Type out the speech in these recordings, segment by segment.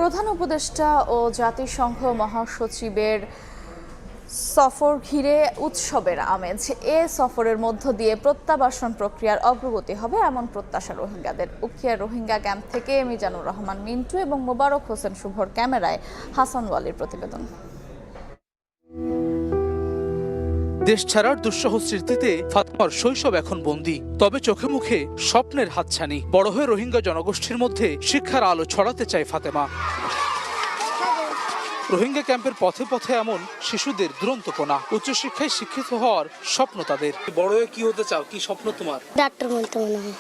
প্রধান উপদেষ্টা ও জাতিসংঘ মহাসচিবের সফর ঘিরে উৎসবের আমেজ। এ সফরের মধ্য দিয়ে প্রত্যাবাসন প্রক্রিয়ার অগ্রগতি হবে এমন প্রত্যাশা রোহিঙ্গাদের। উখিয়া রোহিঙ্গা ক্যাম্প থেকে মিজানুর রহমান মিন্টু এবং মোবারক হোসেন শুভর ক্যামেরায় হাসান ওয়ালির প্রতিবেদন। দেশ ছাড়ার দুঃসহ স্মৃতিতে ফাতেমার শৈশব এখন বন্দী, তবে চোখে মুখে স্বপ্নের হাতছানি। বড় হয়ে রোহিঙ্গা জনগোষ্ঠীর মধ্যে শিক্ষার আলো ছড়াতে চায় ফাতেমা। রোহিঙ্গা ক্যাম্পের পথে পথে এমন শিশুদের দুরন্তপনা। উচ্চশিক্ষায় শিক্ষিত হওয়ার স্বপ্ন তাদের। বড় হয়ে কি হতে চাও? কি স্বপ্ন তোমার? ডাক্তার বলতে মনে হয়।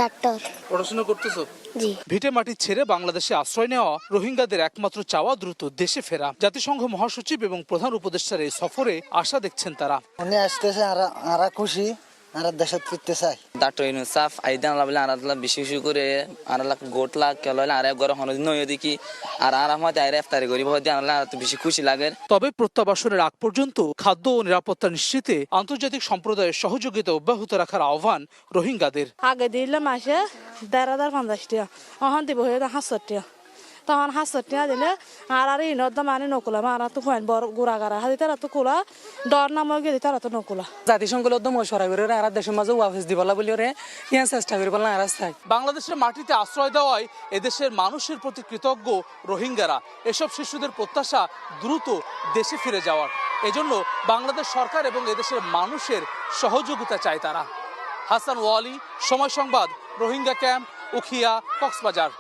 ডাক্তার। পড়াশোনা করতেছো? জি। ভিটে মাটি ছেড়ে বাংলাদেশে আশ্রয় নেওয়া রোহিঙ্গাদের একমাত্র চাওয়া দ্রুত দেশে ফেরা। জাতিসংঘ মহাসচিব এবং প্রধান উপদেষ্টার এই সফরে আশা দেখছেন তারা। উনি আসতেছে আর খুশি আর দেশে ফিরতে চাই। ডাক্তার ইউনুসাফ আইদান লাবলে আরাদলা বিশেষ করে আরালা গোটলা কেললা আর একবার হন নয় দেখি আর আরামত আইরে ইফতারি করি বহুত আনালা তো বেশি খুশি লাগে। তবে প্রত্যাবাসনের আগ পর্যন্ত খাদ্য ও নিরাপত্তা নিশ্চিতে আন্তর্জাতিক সম্প্রদায়ের সহযোগিতা অব্যাহত রাখার আহ্বান রোহিঙ্গাদের। আগে দিলে মাসে ১,৫০০ টাকা, অহন দিব হয়ে ৭০ টাকা। তখন ৭০ টাকা দিলে আর ইনত মানে নকুলা মারা তো হয় বড় গুড়া গাড়া হাতে তারা তো কুলা ডর নাম গেলে তারা তো নকুলা। জাতিসংঘের উদ্যম সরাই করে আর দেশের মাঝে ওয়াফিস দিবলা বলি ওরে ইয়ান চেষ্টা করি বললাম আর চাই। বাংলাদেশের মাটিতে আশ্রয় দেওয়ায় এদেশের মানুষের প্রতি কৃতজ্ঞ রোহিঙ্গারা। এসব শিশুদের প্রত্যাশা দ্রুত দেশে ফিরে যাওয়ার। এজন্য বাংলাদেশ সরকার এবং এদেশের মানুষের সহযোগিতা চায় তারা। হাসান ওয়ালি, সময় সংবাদ, রোহিঙ্গা ক্যাম্প, উখিয়া, কক্সবাজার।